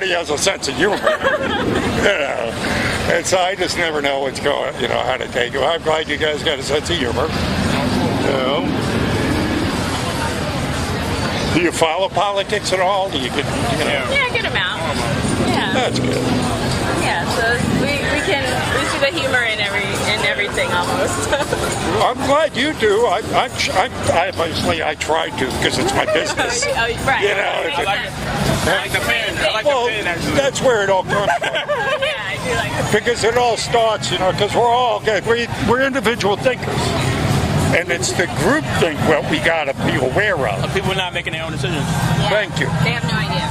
everybody has a sense of humor. And so I just never know what's going, how to take it. Well, I'm glad you guys got a sense of humor. Do you follow politics at all? Do you get, Yeah, a good amount. Yeah. That's good. Yeah, so we see the humor in everything almost. I'm glad you do. I obviously I try to because it's my business. Right. I like the pen. That's where it all comes from. Yeah, I do like that. Because it all starts, because we're individual thinkers. And it's the group think what we got to be aware of. People not making their own decisions. Yeah. Thank you. They have no idea.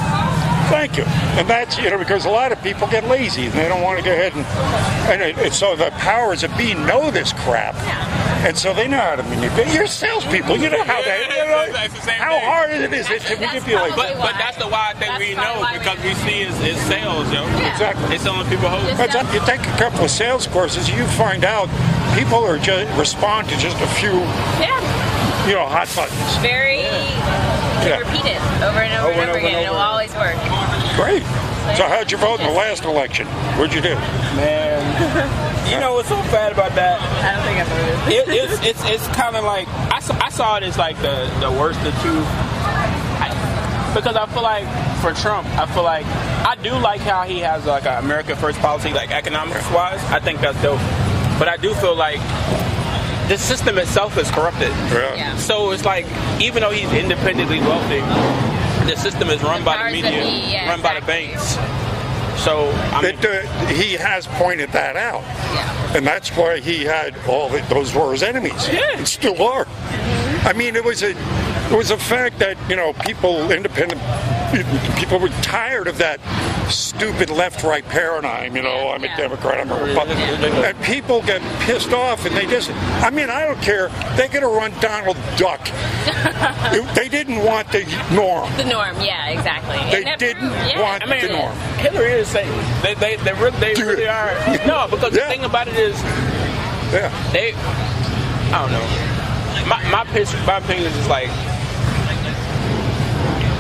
Thank you. And that's, because a lot of people get lazy and they don't want to go ahead and so the powers that be know this crap. Yeah. And so they know how to manipulate. You're salespeople. You know how how hard it is to manipulate. But that's the why thing we know because we see is sales, yo. Yeah. Exactly. It's selling people hope. You take a couple of sales courses, you find out people are just respond to just a few, hot buttons. Very repeated over and over and over again. It will always work. Great. So how'd you vote in the last election? What'd you do? Man, you know what's so bad about that? I don't think I voted. It's kind of like I saw it as like the worst of two. Because I feel like for Trump, I feel like I do like how he has like an America First policy, like economics wise. I think that's dope. But I do feel like the system itself is corrupted. Yeah. So it's like even though he's independently wealthy, the system is run by the media, run by the banks. So he has pointed that out, and that's why he had those were his enemies, and still are. I mean, it was a fact that people were tired of that stupid left-right paradigm. I'm a Democrat, I'm a Republican, and people get pissed off, and they just. I mean, I don't care. They're going to run Donald Duck. They didn't want the norm. The norm, yeah, exactly. They didn't want the norm. Hillary is saying they really are. No, because the thing about it is, they. I don't know. My opinion is just like,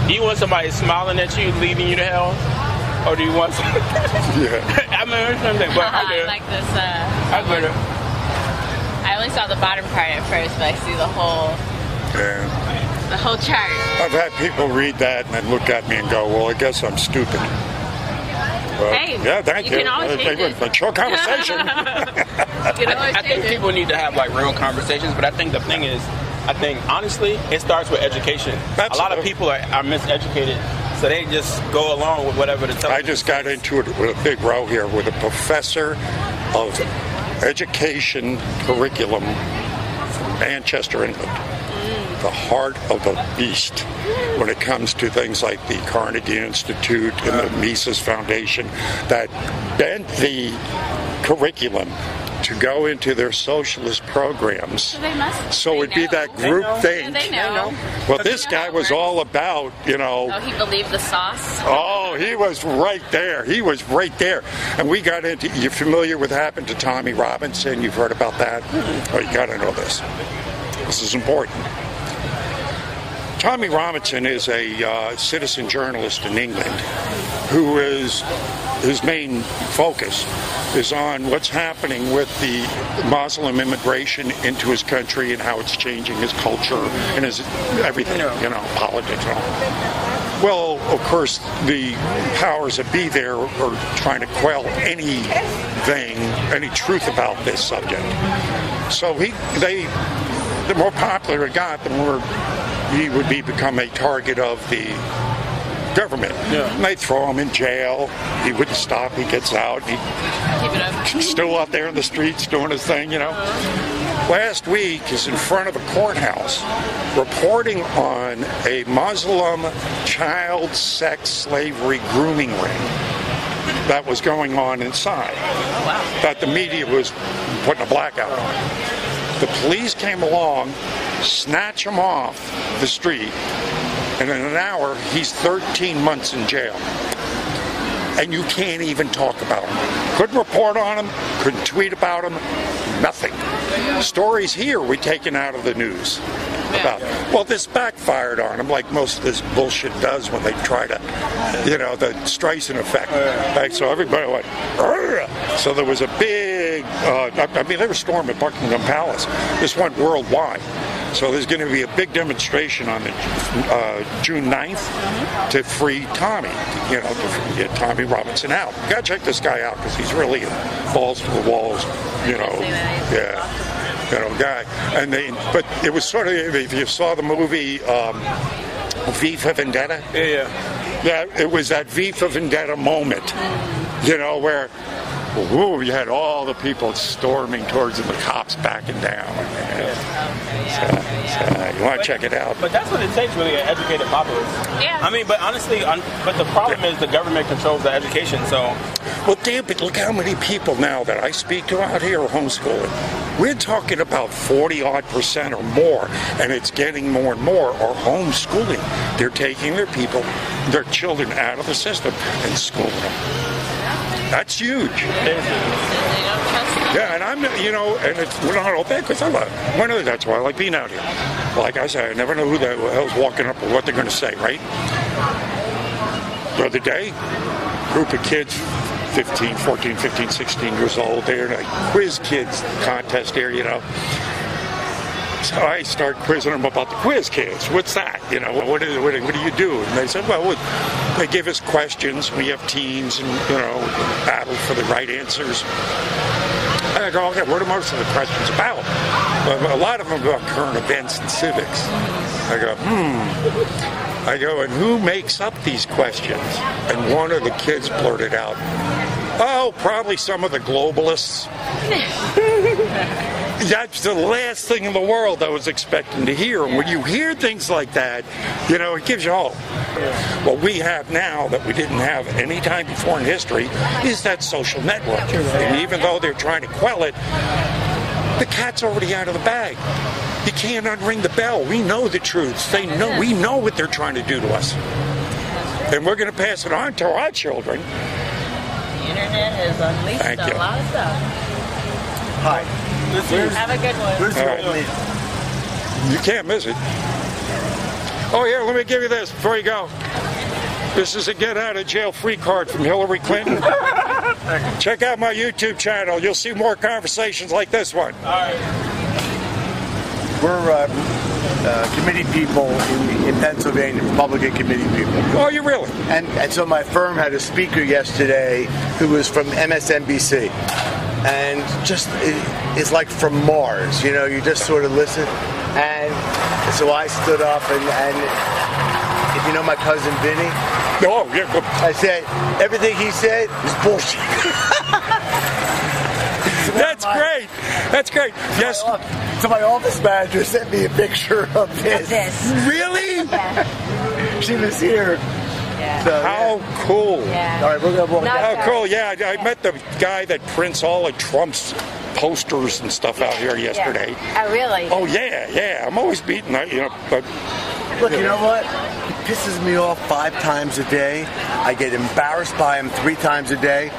do you want somebody smiling at you, leading you to hell, or do you want? I mean, but I like this. I get it. I only saw the bottom part at first, but I see the whole chart. I've had people read that and then look at me and go, "Well, I guess I'm stupid." Hey, thank you. Can always change it. A short conversation. I think people need to have like real conversations, but I think the thing is, honestly, it starts with education. Absolutely. A lot of people are miseducated, so they just go along with whatever the television I just got into it with a big row here with a professor of education curriculum from Manchester, England. The heart of the beast when it comes to things like the Carnegie Institute and the Mises Foundation that bent the curriculum to go into their socialist programs. So it'd be that group think. They know. Well, this guy was all about, Oh, he believed the sauce? Oh, he was right there. He was right there. And we got into, you familiar with what happened to Tommy Robinson? You've heard about that? Oh, you got to know this. This is important. Tommy Robinson is a citizen journalist in England who is, his main focus is on what's happening with the Muslim immigration into his country and how it's changing his culture and his everything, politics and all. Well, of course, the powers that be there are trying to quell anything, any truth about this subject. So the more popular it got, the more he would become a target of the government. And they throw him in jail. He wouldn't stop. He gets out. He's still out there in the streets doing his thing, Last week, he's in front of a courthouse reporting on a Muslim child sex slavery grooming ring that was going on inside. That the media was putting a blackout on. The police came along, snatched him off the street, and in an hour, he's 13 months in jail. And you can't even talk about him. Couldn't report on him, couldn't tweet about him, nothing. Stories here we're taken out of the news. about. Well, this backfired on them, like most of this bullshit does when they try to, the Streisand effect. Right? So everybody went, "Argh!" So there was a big, they were storming Buckingham Palace. This went worldwide. So there's going to be a big demonstration on the June 9th to free Tommy, to get Tommy Robinson out. You got to check this guy out because he's really balls to the walls, guy. And but it was sort of, if you saw the movie V for Vendetta, it was that V for Vendetta moment, where you had all the people storming towards him, the cops backing down. So you want to check it out. But that's what it takes, really, an educated populace. Yeah. I mean, but honestly, but the problem is the government controls the education, so... Well, damn, but look how many people now that I speak to out here are homeschooling. We're talking about 40-odd% or more, and it's getting more and more, are homeschooling. They're taking their children out of the system and schooling them. That's huge. Yeah, and we're not all bad because that's why I like being out here. Like I said, I never know who the hell's walking up or what they're going to say, right? The other day, group of kids, 14, 15, 16 years old, they're in a quiz kids contest there, So I start quizzing them about the quiz kids. What's that? What do you do? And they said, well, they give us questions. We have teams and, battle for the right answers. And I go, okay, what are most of the questions about? Well, a lot of them are about current events and civics. I go, and who makes up these questions? And one of the kids blurted out, oh, probably some of the globalists. That's the last thing in the world I was expecting to hear. And when you hear things like that, it gives you hope. What we have now that we didn't have any time before in history is that social network. And even though they're trying to quell it, the cat's already out of the bag. You can't unring the bell. We know the truths. We know what they're trying to do to us. And we're going to pass it on to our children. The internet has unleashed a lot of stuff. Hi. Have a good one. You can't miss it. Oh, yeah, let me give you this before you go. This is a get out of jail free card from Hillary Clinton. Check out my YouTube channel. You'll see more conversations like this one. All right. We're committee people in Pennsylvania, Republican committee people. Oh, you really? And so my firm had a speaker yesterday who was from MSNBC. And just is like from Mars, you just sort of listen. And so I stood up and if you know my cousin Vinny, I said everything he said is bullshit. That's great. That's great. Yes. So my office manager sent me a picture of this. Really? Yeah. She was here. Yeah. So, how cool. Yeah. All right, we're going to walk down. How cool, yeah. I met the guy that prints all of Trump's posters and stuff out here yesterday. Yeah. Oh, really? Oh, yeah. I'm always beating that, but... Look, you know what? He pisses me off 5 times a day. I get embarrassed by him 3 times a day.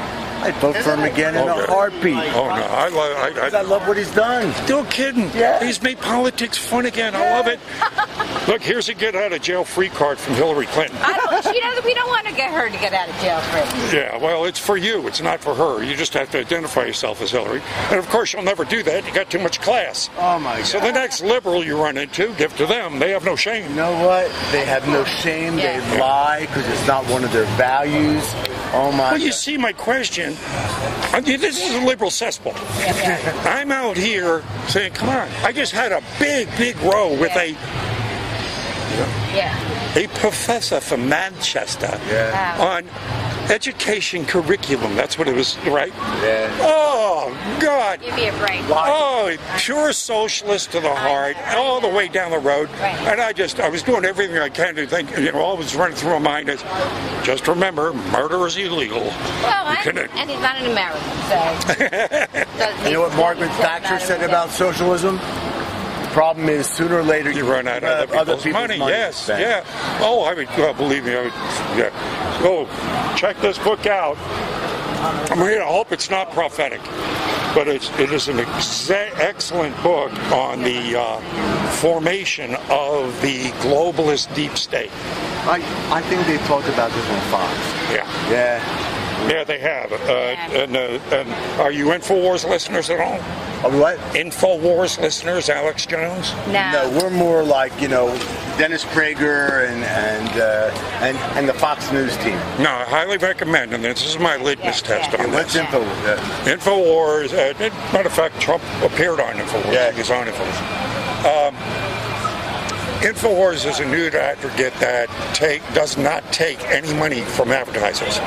I'd vote for him again in a heartbeat. Oh, no. I love what he's done. No kidding. Yeah. He's made politics fun again. I love it. Look, here's a get out of jail free card from Hillary Clinton. We don't want to get her to get out of jail free. Yeah, well, it's for you. It's not for her. You just have to identify yourself as Hillary. And, of course, you'll never do that. You got too much class. Oh, my God. So the next liberal you run into, give to them. They have no shame. You know what? They have no shame. Yeah. They lie because it's not one of their values. Oh, my Well, you see my question. This is a liberal cesspool. Yeah. I'm out here saying, come on. I just had a big row with a professor from Manchester on education curriculum. That's what it was, right? Yeah. Oh, God. Give me a break. Oh, pure socialist to the heart, all the way down the road. Right. And I was doing everything I can to think, all was running through my mind is, just remember, murder is illegal. Well, and he's not an American, so. You know what Margaret Thatcher said about socialism? The problem is sooner or later you run out of other people's money. Yes, yeah. Oh, believe me, yeah. Oh, check this book out. I hope it's not prophetic. but it is an excellent book on the formation of the globalist deep state. I think they talked about this on Fox. Yeah, they have. And are you InfoWars listeners at all? What? InfoWars listeners, Alex Jones? No, we're more like, Dennis Prager and the Fox News team. No, I highly recommend, and this is my litmus test on What's this. InfoWars? InfoWars, matter of fact, Trump appeared on InfoWars. Yeah. He's on InfoWars. InfoWars is a news aggregate that does not take any money from advertisers.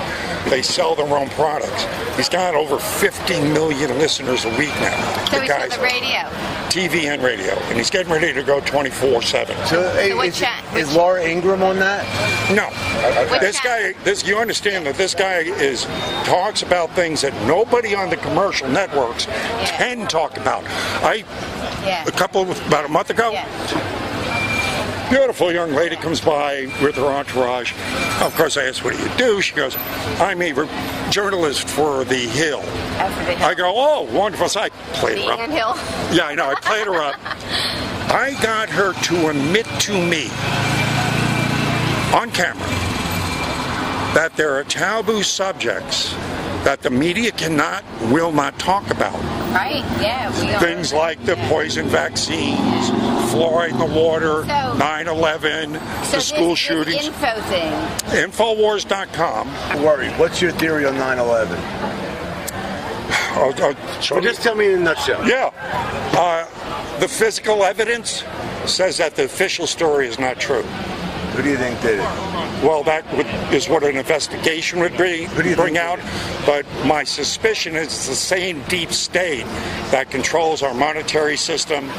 They sell their own products. He's got over 50 million listeners a week now. So he's on the radio? TV and radio. And he's getting ready to go 24/7. So is Laura Ingraham on that? No. You understand that this guy talks about things that nobody on the commercial networks can talk about. About a month ago, beautiful young lady comes by with her entourage. Of course, I asked, what do you do? She goes, I'm a journalist for The Hill. I go, oh, wonderful. So I played her up. Hill. Yeah, I know. I played her up. I got her to admit to me on camera that there are taboo subjects that the media will not talk about. Right, yeah. Things like the poison vaccines, fluoride in the water, 9/11, the school shootings. Info thing. Infowars.com. Don't worry. What's your theory on 9/11? Just tell me in a nutshell. Yeah. The physical evidence says that the official story is not true. Who do you think did it? Well, that is what an investigation would bring out. But my suspicion is it's the same deep state that controls our monetary system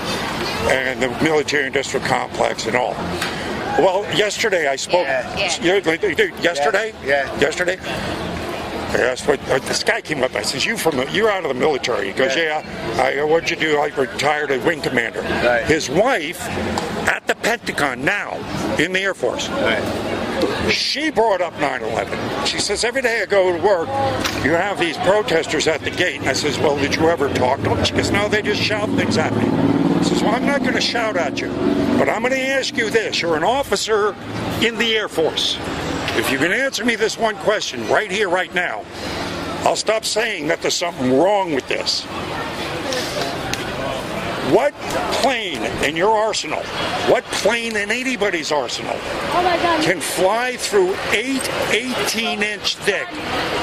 and the military-industrial complex and all. Well, yesterday I spoke. Yesterday? Yeah. Yesterday? This guy came up. I says, "You're out of the military." He goes, "Yeah." What'd you do? I retired as wing commander. Right. His wife at the Pentagon now in the Air Force. Right. She brought up 9/11. She says, every day I go to work, you have these protesters at the gate. And I says, well, did you ever talk to them? She goes, no, they just shout things at me. She says, well, I'm not going to shout at you, but I'm going to ask you this. You're an officer in the Air Force. If you can answer me this one question right here, right now, I'll stop saying that there's something wrong with this. What plane in your arsenal, what plane in anybody's arsenal can fly through 8 18-inch thick,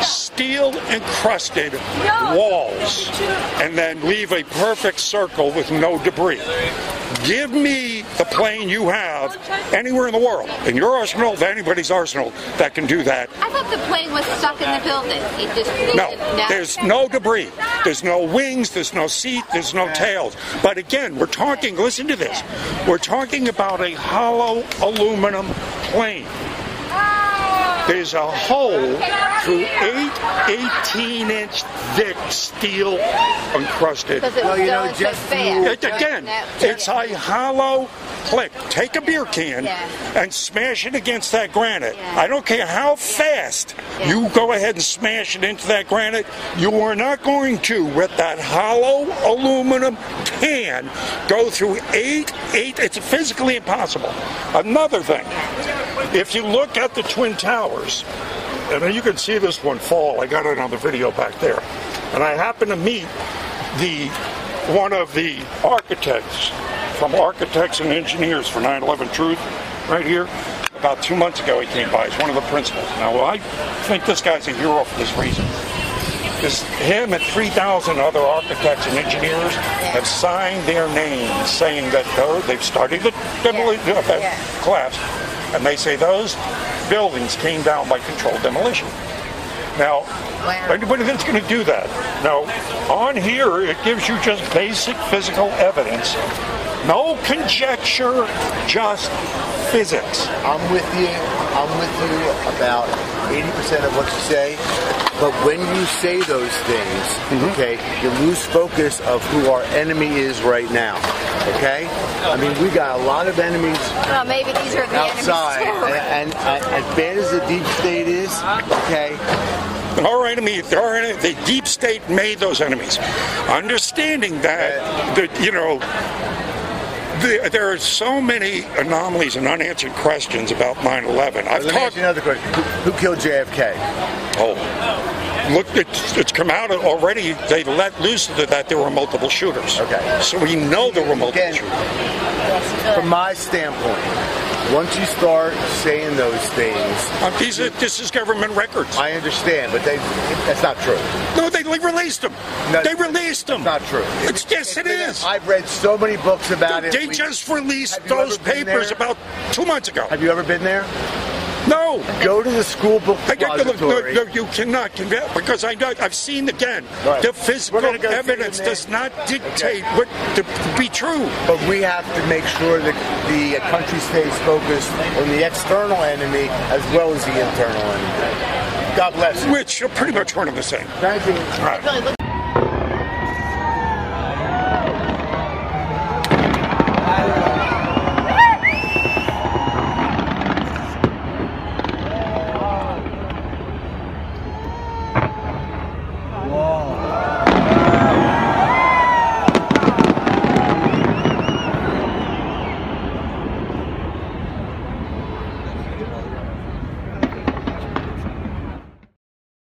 steel-encrusted walls and then leave a perfect circle with no debris? Give me the plane you have anywhere in the world, in your arsenal, of anybody's arsenal, that can do that. I thought the plane was stuck in the building. It just there's no debris. There's no wings, there's no seat, there's no tails. But again, we're talking, listen to this, we're talking about a hollow aluminum plane. There's a hole through 8 18-inch thick steel encrusted. Again, it's a hollow click. Take a beer can and smash it against that granite. I don't care how fast you go ahead and smash it into that granite. You are not going to, with that hollow aluminum can, go through 8. It's physically impossible. Another thing, if you look at the Twin Towers, and you can see this one fall. I got it on the video back there. And I happened to meet one of the architects from Architects and Engineers for 9/11 Truth right here. About 2 months ago he came by. He's one of the principals. Now, I think this guy's a hero for this reason. Him and 3,000 other architects and engineers have signed their names saying that they've studied the collapse, and they say those buildings came down by controlled demolition. Now, anybody that's going to do that, now, on here, it gives you just basic physical evidence. No conjecture, just physics. I'm with you about 80% of what you say. But when you say those things, okay, you lose focus of who our enemy is right now. Okay? I mean, we got a lot of enemies maybe these are the outside. Enemies and as bad as the deep state is, okay, Our enemy, the deep state made those enemies. Understanding that, there are so many anomalies and unanswered questions about 9/11. Let me ask you another question. Who killed JFK? Oh, look, it's come out already. They let loose that there were multiple shooters. Okay. So we know there were multiple shooters. From my standpoint, once you start saying those things... this is government records. I understand, but that's not true. No, they released them. No, they released them. It's not true. Yes, it is. I've read so many books about it. They just released those papers about 2 months ago. Have you ever been there? No. Go to the school book depository. No, you cannot convince, because I've seen again. Right. The physical evidence does not dictate what to be true. But we have to make sure that the country stays focused on the external enemy as well as the internal enemy. God bless you. Which are pretty much one and the same. Thank you. All right.